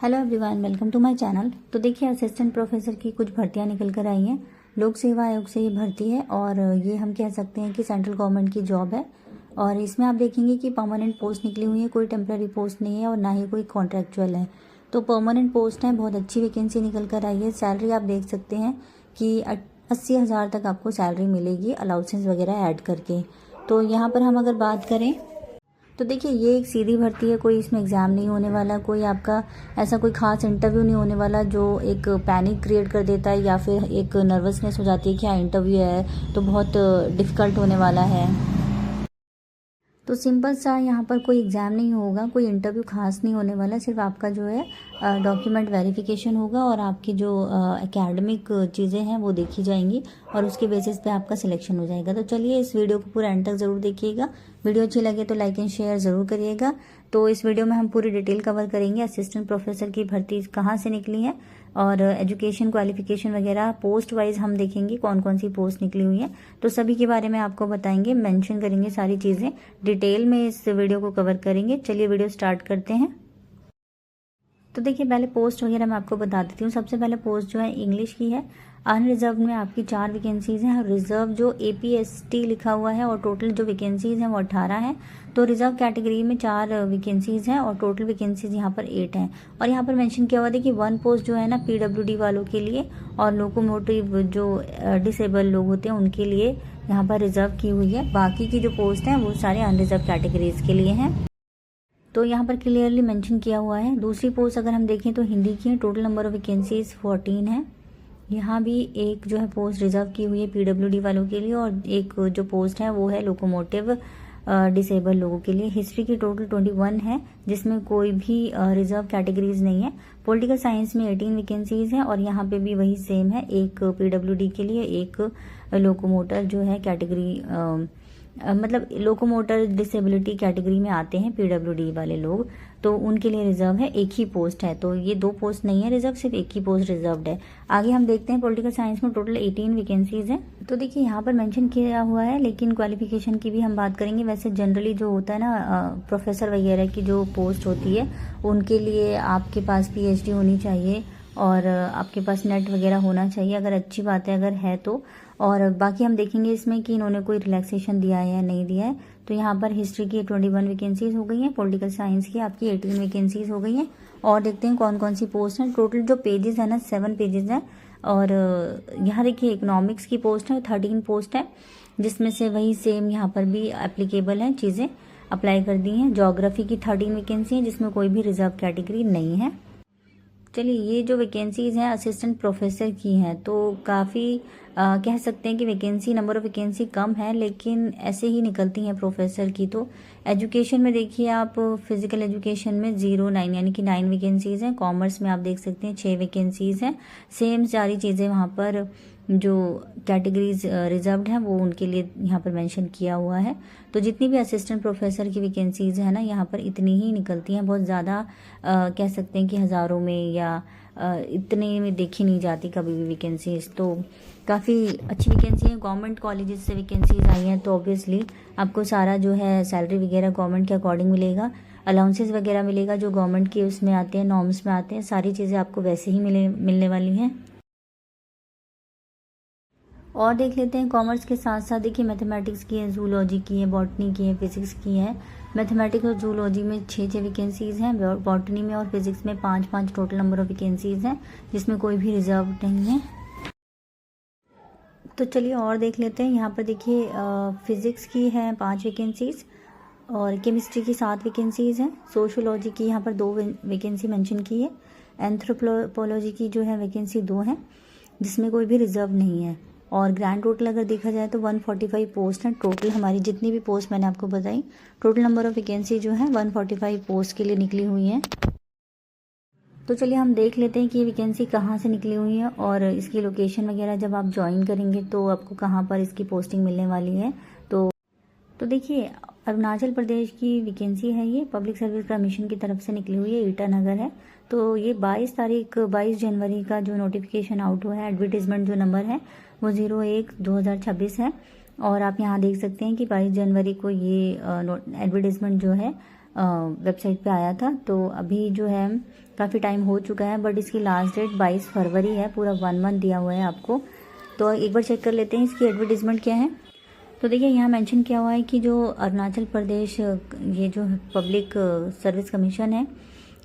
Hello everyone, welcome to my channel. तो देखिए, assistant professor की कुछ भर्तियां निकल कर आई हैं। लोक सेवा आयोग से ये भर्ती है और ये हम कह सकते हैं कि सेंट्रल गवर्नमेंट की जॉब है। और इसमें आप देखेंगे कि परमानेंट पोस्ट निकली हुई है, कोई टेम्प्रेरी पोस्ट नहीं है और ना ही कोई कॉन्ट्रेक्चुअल है। तो परमानेंट पोस्ट है, बहुत अच्छी वैकेंसी निकल कर आई है। सैलरी आप देख सकते हैं कि 80,000 तक आपको सैलरी मिलेगी, अलाउंसेस वगैरह ऐड करके। तो यहाँ पर हम अगर बात करें तो देखिए, ये एक सीधी भर्ती है, कोई इसमें एग्ज़ाम नहीं होने वाला, कोई आपका ऐसा कोई खास इंटरव्यू नहीं होने वाला जो एक पैनिक क्रिएट कर देता है या फिर एक नर्वसनेस हो जाती है कि हाँ इंटरव्यू है तो बहुत डिफ़िकल्ट होने वाला है। तो सिंपल सा यहाँ पर कोई एग्ज़ाम नहीं होगा, कोई इंटरव्यू खास नहीं होने वाला, सिर्फ आपका जो है डॉक्यूमेंट वेरिफिकेशन होगा और आपकी जो एकेडमिक चीज़ें हैं वो देखी जाएंगी और उसके बेसिस पे आपका सिलेक्शन हो जाएगा। तो चलिए, इस वीडियो को पूरा एंड तक ज़रूर देखिएगा। वीडियो अच्छी लगे तो लाइक एंड शेयर ज़रूर करिएगा। तो इस वीडियो में हम पूरी डिटेल कवर करेंगे, असिस्टेंट प्रोफेसर की भर्ती कहाँ से निकली है और एजुकेशन क्वालिफिकेशन वगैरह पोस्ट वाइज हम देखेंगे कौन कौन सी पोस्ट निकली हुई है। तो सभी के बारे में आपको बताएंगे, मेंशन करेंगे, सारी चीज़ें डिटेल में इस वीडियो को कवर करेंगे। चलिए वीडियो स्टार्ट करते हैं। तो देखिए, पहले पोस्ट वगैरह मैं आपको बता देती हूँ। सबसे पहले पोस्ट जो है इंग्लिश की है। अनरिजर्व में आपकी 4 वैकेंसीज़ हैं और रिजर्व जो APST लिखा हुआ है और टोटल जो वैकेंसीज़ हैं वो 18 हैं। तो रिजर्व कैटेगरी में 4 वैकेंसीज़ हैं और टोटल वैकेंसीज़ यहाँ पर 8 हैं। और यहाँ पर मेंशन किया हुआ है कि 1 पोस्ट जो है ना PWD वालों के लिए और लोकोमोटिव जो डिसेबल लोग होते हैं उनके लिए यहाँ पर रिजर्व की हुई है। बाकी की जो पोस्ट हैं वो सारे अनरिजर्व कैटेगरीज के लिए हैं। तो यहाँ पर क्लियरली मेंशन किया हुआ है। दूसरी पोस्ट अगर हम देखें तो हिंदी की है। टोटल नंबर ऑफ वैकेंसीज 14 है। यहाँ भी एक जो है पोस्ट रिजर्व की हुई है PWD वालों के लिए और एक जो पोस्ट है वो है लोकोमोटिव डिसेबल लोगों के लिए। हिस्ट्री की टोटल 21 है जिसमें कोई भी रिजर्व कैटेगरीज नहीं है। पॉलिटिकल साइंस में 18 वैकेंसीज है और यहाँ पे भी वही सेम है, एक PWD के लिए, एक लोकोमोटर जो है कैटेगरी मतलब लोकोमोटर डिसेबिलिटी कैटेगरी में आते हैं PWD वाले लोग, तो उनके लिए रिजर्व है। एक ही पोस्ट है, तो ये 2 पोस्ट नहीं है रिजर्व, सिर्फ एक ही पोस्ट रिजर्व्ड है। आगे हम देखते हैं पॉलिटिकल साइंस में टोटल 18 वैकेंसीज हैं। तो देखिए, यहाँ पर मेंशन किया हुआ है, लेकिन क्वालिफिकेशन की भी हम बात करेंगे। वैसे जनरली जो होता है ना प्रोफेसर वगैरह की जो पोस्ट होती है उनके लिए आपके पास PhD होनी चाहिए और आपके पास नेट वगैरह होना चाहिए, अगर अच्छी बात है अगर है तो। और बाकी हम देखेंगे इसमें कि इन्होंने कोई रिलैक्सेशन दिया है या नहीं दिया है। तो यहाँ पर हिस्ट्री की 21 वैकेंसीज हो गई हैं, पॉलिटिकल साइंस की आपकी 18 वैकेंसीज हो गई हैं। और देखते हैं कौन कौन सी पोस्ट हैं। टोटल जो पेजेस है ना 7 पेजेस हैं। और यहाँ देखिए, इकोनॉमिक्स की पोस्ट है 13 पोस्ट है, जिसमें से वही सेम यहाँ पर भी एप्लीकेबल हैं, चीज़ें अप्लाई कर दी हैं। ज्योग्राफी की 13 वैकेंसी है जिसमें कोई भी रिजर्व कैटेगरी नहीं है। चलिए, ये जो वैकेंसीज हैं असिस्टेंट प्रोफेसर की हैं, तो काफ़ी कह सकते हैं कि वैकेंसी, नंबर ऑफ वैकेंसी कम है, लेकिन ऐसे ही निकलती हैं प्रोफेसर की। तो एजुकेशन में देखिए आप, फिजिकल एजुकेशन में 09 यानी कि 9 वैकेंसीज़ हैं। कॉमर्स में आप देख सकते हैं 6 वैकेंसीज़ हैं। सेम सारी चीज़ें वहाँ पर जो कैटेगरीज रिजर्व्ड हैं वो उनके लिए यहाँ पर मेंशन किया हुआ है। तो जितनी भी असिस्टेंट प्रोफेसर की वैकेंसीज है ना यहाँ पर इतनी ही निकलती हैं, बहुत ज़्यादा कह सकते हैं कि हज़ारों में या इतने में देखी नहीं जाती कभी भी वैकेंसीज। तो काफ़ी अच्छी वैकेंसी है। गवर्नमेंट कॉलेजेस से वैकेंसीज आई हैं तो ऑब्वियसली आपको सारा जो है सैलरी वगैरह गवर्नमेंट के अकॉर्डिंग मिलेगा, अलाउंसेस वगैरह मिलेगा जो गवर्नमेंट के उसमें आते हैं, नॉर्म्स में आते हैं, सारी चीज़ें आपको वैसे ही मिलने वाली हैं। और देख लेते हैं कॉमर्स के साथ साथ देखिए मैथमेटिक्स की है, जूलॉजी की है, बॉटनी की है, फिजिक्स की है। मैथमेटिक्स और जूलॉजी में 6 वैकेंसीज़ हैं, बॉटनी में और फिजिक्स में 5 टोटल नंबर ऑफ वैकेंसीज़ हैं, जिसमें कोई भी रिजर्व नहीं है। तो चलिए और देख लेते हैं। यहाँ पर देखिए फिजिक्स की है 5 वैकेंसीज़ और केमिस्ट्री की 7 वैकेंसीज़ हैं। सोशोलॉजी की यहाँ पर 2 वैकेंसी मेंशन की है। एंथ्रोपोलॉजी की जो है वैकेंसी 2 है, जिसमें कोई भी रिजर्व नहीं है। और ग्रैंड टोटल अगर देखा जाए तो 145 पोस्ट हैं। टोटल हमारी जितनी भी पोस्ट मैंने आपको बताई, टोटल नंबर ऑफ वैकेंसी जो है 145 पोस्ट के लिए निकली हुई हैं। तो चलिए हम देख लेते हैं कि ये वैकेंसी कहाँ से निकली हुई है और इसकी लोकेशन वगैरह जब आप ज्वाइन करेंगे तो आपको कहाँ पर इसकी पोस्टिंग मिलने वाली है। तो देखिए, अरुणाचल प्रदेश की वैकेंसी है ये, पब्लिक सर्विस कमीशन की तरफ से निकली हुई है, ईटानगर है। तो ये 22 जनवरी का जो नोटिफिकेशन आउट हुआ है, एडवर्टीजमेंट जो नंबर है वो 01/2026 है। और आप यहाँ देख सकते हैं कि 22 जनवरी को ये एडवर्टीजमेंट जो है वेबसाइट पे आया था। तो अभी जो है काफ़ी टाइम हो चुका है, बट इसकी लास्ट डेट 22 फरवरी है, पूरा 1 मंथ दिया हुआ है आपको। तो एक बार चेक कर लेते हैं इसकी एडवर्टीज़मेंट क्या है। तो देखिए यहाँ मेंशन किया हुआ है कि जो अरुणाचल प्रदेश ये जो पब्लिक सर्विस कमीशन है,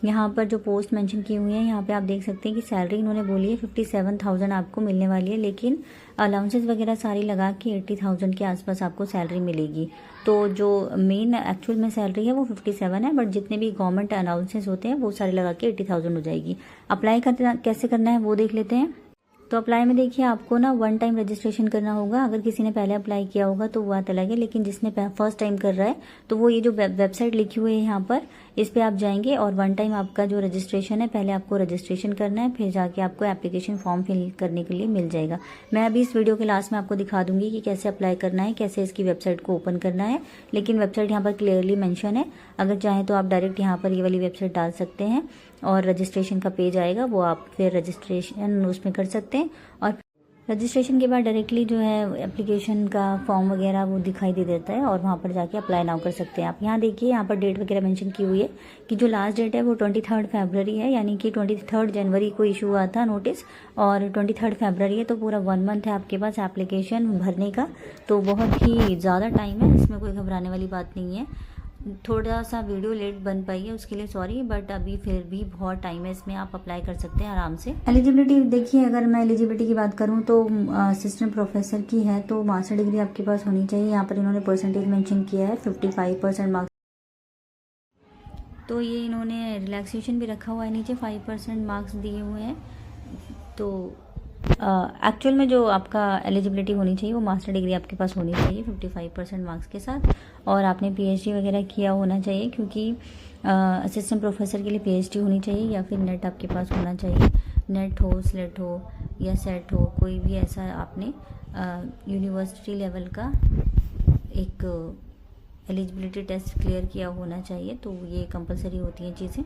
यहाँ पर जो पोस्ट मेंशन की हुई है, यहाँ पे आप देख सकते हैं कि सैलरी इन्होंने बोली है 57,000 आपको मिलने वाली है, लेकिन अलाउंसेस वगैरह सारी लगा के 80,000 के आसपास आपको सैलरी मिलेगी। तो जो मेन एक्चुअल में सैलरी है वो 57 है, बट जितने भी गवर्नमेंट अलाउंसेस होते हैं वो सारे लगा के 80,000 हो जाएगी। अप्लाई कैसे करना है वो देख लेते हैं। तो अप्लाई में देखिए आपको ना 1 टाइम रजिस्ट्रेशन करना होगा। अगर किसी ने पहले अप्लाई किया होगा तो वो बात अलग है, लेकिन जिसने फर्स्ट टाइम कर रहा है तो वो ये जो वेबसाइट लिखी हुई है यहाँ पर, इस पे आप जाएंगे और 1 टाइम आपका जो रजिस्ट्रेशन है, पहले आपको रजिस्ट्रेशन करना है, फिर जाके आपको एप्लीकेशन फॉर्म फिल करने के लिए मिल जाएगा। मैं अभी इस वीडियो के लास्ट में आपको दिखा दूंगी कि कैसे अप्लाई करना है, कैसे इसकी वेबसाइट को ओपन करना है, लेकिन वेबसाइट यहाँ पर क्लियरली मेंशन है। अगर चाहें तो आप डायरेक्ट यहाँ पर ये वाली वेबसाइट डाल सकते हैं और रजिस्ट्रेशन का पेज आएगा, वो आप फिर रजिस्ट्रेशन उसमें कर सकते हैं। और रजिस्ट्रेशन के बाद डायरेक्टली जो है एप्लीकेशन का फॉर्म वगैरह वो दिखाई दे देता है और वहाँ पर जाके अप्लाई नाउ कर सकते हैं आप। यहाँ देखिए यहाँ पर डेट वगैरह मेंशन की हुई है कि जो लास्ट डेट है वो 23 फरवरी है, यानी कि 23 जनवरी को इशू हुआ था नोटिस, और 23 फरवरी है, तो पूरा 1 मंथ है आपके पास एप्लीकेशन भरने का। तो बहुत ही ज़्यादा टाइम है, इसमें कोई घबराने वाली बात नहीं है। थोड़ा सा वीडियो लेट बन पाई है उसके लिए सॉरी, बट अभी फिर भी बहुत टाइम है इसमें, आप अप्लाई कर सकते हैं आराम से। एलिजिबिलिटी देखिए, अगर मैं एलिजिबिलिटी की बात करूं तो असिस्टेंट प्रोफेसर की है तो मास्टर डिग्री आपके पास होनी चाहिए। यहाँ पर इन्होंने परसेंटेज मेंशन किया है 55% मार्क्स। तो ये इन्होंने रिलैक्सेशन भी रखा हुआ है नीचे, 5% मार्क्स दिए हुए हैं। तो एक्चुअल में जो आपका एलिजिबिलिटी होनी चाहिए वो मास्टर डिग्री आपके पास होनी चाहिए 55% मार्क्स के साथ, और आपने पीएचडी वगैरह किया होना चाहिए, क्योंकि असिस्टेंट प्रोफेसर के लिए पीएचडी होनी चाहिए, या फिर नेट आपके पास होना चाहिए। नेट हो, स्लेट हो या सेट हो, कोई भी ऐसा आपने यूनिवर्सिटी लेवल का एक एलिजिबिलिटी टेस्ट क्लियर किया होना चाहिए। तो ये कंपलसरी होती हैं चीज़ें।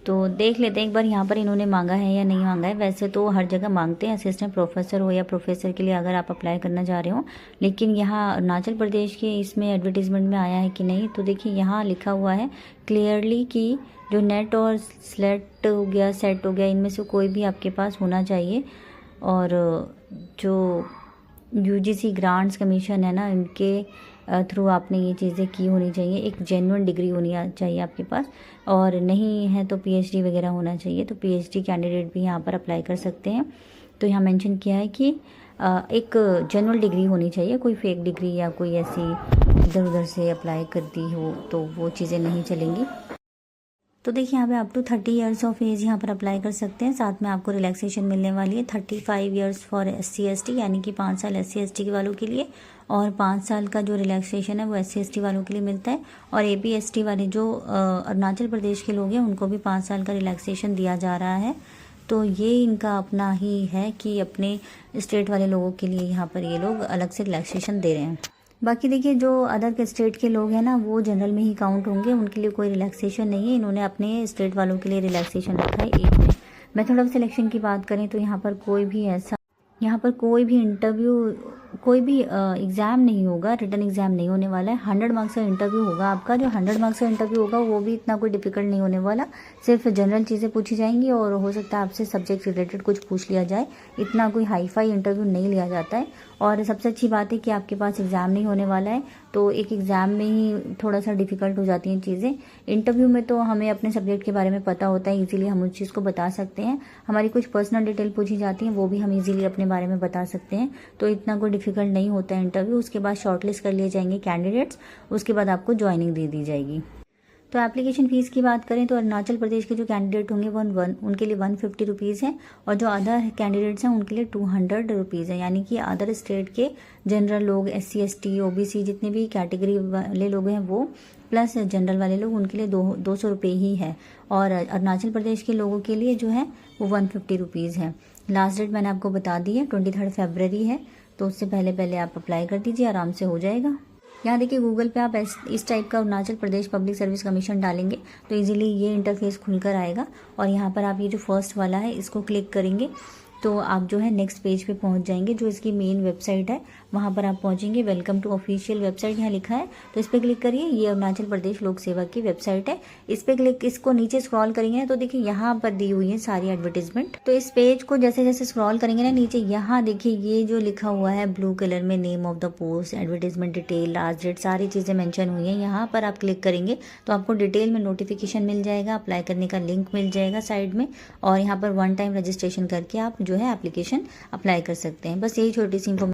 तो देख लेते हैं एक बार यहाँ पर इन्होंने मांगा है या नहीं मांगा है। वैसे तो हर जगह मांगते हैं, असिस्टेंट प्रोफेसर हो या प्रोफेसर के लिए अगर आप अप्लाई करना चाह रहे हो, लेकिन यहाँ अरुणाचल प्रदेश के इसमें एडवर्टीजमेंट में आया है कि नहीं। तो देखिए यहाँ लिखा हुआ है क्लियरली कि जो नेट और स्लेट हो गया, सेट हो गया, इनमें से कोई भी आपके पास होना चाहिए। और जो यूजीसी ग्रांट्स कमीशन है ना, इनके थ्रू आपने ये चीज़ें की होनी चाहिए। एक जेन्युइन डिग्री होनी चाहिए आपके पास, और नहीं है तो पीएचडी वगैरह होना चाहिए। तो पीएचडी कैंडिडेट भी यहाँ पर अप्लाई कर सकते हैं। तो यहाँ मेंशन किया है कि एक जेन्युइन डिग्री होनी चाहिए, कोई फेक डिग्री या कोई ऐसी इधर उधर से अप्लाई करती हो तो वो चीज़ें नहीं चलेंगी। तो देखिए यहाँ पे up to 30 years of age यहाँ पर अप्लाई कर सकते हैं। साथ में आपको रिलैक्सेशन मिलने वाली है 35 ईयर्स फॉर SC/ST, यानी कि 5 साल SC/ST के वालों के लिए, और 5 साल का जो रिलैक्सेशन है वो SC/ST वालों के लिए मिलता है। और AP/ST वाले जो अरुणाचल प्रदेश के लोग हैं उनको भी 5 साल का रिलैक्सेशन दिया जा रहा है। तो ये इनका अपना ही है कि अपने स्टेट वाले लोगों के लिए यहाँ पर ये लोग अलग से रिलैक्सेशन दे रहे हैं। बाकी देखिए जो अदर स्टेट के लोग हैं ना, वो जनरल में ही काउंट होंगे, उनके लिए कोई रिलैक्सेशन नहीं है। इन्होंने अपने स्टेट वालों के लिए रिलैक्सेशन रखा है एक में। मेथड ऑफ सिलेक्शन की बात करें तो यहाँ पर कोई भी इंटरव्यू, कोई भी एग्ज़ाम नहीं होगा, रिटन एग्ज़ाम नहीं होने वाला है। 100 मार्क्स का इंटरव्यू होगा आपका। जो 100 मार्क्स का इंटरव्यू होगा वो भी इतना कोई डिफिकल्ट नहीं होने वाला, सिर्फ जनरल चीज़ें पूछी जाएंगी और हो सकता है आपसे सब्जेक्ट रिलेटेड कुछ पूछ लिया जाए। इतना कोई हाई फाई इंटरव्यू नहीं लिया जाता है। और सबसे अच्छी बात है कि आपके पास एग्ज़ाम नहीं होने वाला है, तो एक एग्ज़ाम में ही थोड़ा सा डिफ़िकल्ट हो जाती हैं चीज़ें। इंटरव्यू में तो हमें अपने सब्जेक्ट के बारे में पता होता है, इजीली हम उस चीज़ को बता सकते हैं। हमारी कुछ पर्सनल डिटेल पूछी जाती हैं, वो भी हम इजीली अपने बारे में बता सकते हैं। तो इतना कोई डिफ़िकल्ट नहीं होता है इंटरव्यू। उसके बाद शॉर्टलिस्ट कर लिए जाएंगे कैंडिडेट्स, उसके बाद आपको ज्वाइनिंग दे दी जाएगी। तो एप्लीकेशन फ़ीस की बात करें तो अरुणाचल प्रदेश के जो कैंडिडेट होंगे वो उनके लिए 150 रुपीज़ है, और जो अदर कैंडिडेट्स हैं उनके लिए 200 रुपीज़ है। यानी कि अदर स्टेट के जनरल लोग, SC/ST, OBC जितने भी कैटेगरी वाले लोग हैं वो, प्लस जनरल वाले लोग, उनके लिए 200 रुपये ही है। और अरुणाचल प्रदेश के लोगों के लिए जो है वो 150 रुपीज़ है। लास्ट डेट मैंने आपको बता दी है 23 फरवरी है, तो उससे पहले आप अप्लाई कर दीजिए, आराम से हो जाएगा। यहाँ देखिए गूगल पे आप इस टाइप का Arunachal Pradesh public service commission डालेंगे तो इजीली ये इंटरफेस खुलकर आएगा। और यहाँ पर आप ये जो फर्स्ट वाला है इसको क्लिक करेंगे तो आप जो है नेक्स्ट पेज पे पहुंच जाएंगे, जो इसकी मेन वेबसाइट है वहां पर आप पहुंचेंगे। वेलकम टू ऑफिशियल वेबसाइट यहाँ लिखा है, तो इस पर क्लिक करिए। ये अरुणाचल प्रदेश लोक सेवा की वेबसाइट है। इस पे क्लिक, इसको नीचे स्क्रॉल करेंगे ना तो देखिए यहाँ पर दी हुई है सारी एडवर्टीजमेंट। तो इस पेज को जैसे जैसे स्क्रॉल करेंगे ना नीचे, यहाँ देखिए ये जो लिखा हुआ है ब्लू कलर में, name of the post, advertisement detail, last date, सारी चीजें मेंशन हुई है। यहाँ पर आप क्लिक करेंगे तो आपको डिटेल में नोटिफिकेशन मिल जाएगा, अप्लाई करने का लिंक मिल जाएगा साइड में, और यहाँ पर 1 टाइम रजिस्ट्रेशन करके आप जो है एप्लीकेशन अप्लाई कर सकते हैं। बस यही छोटी सी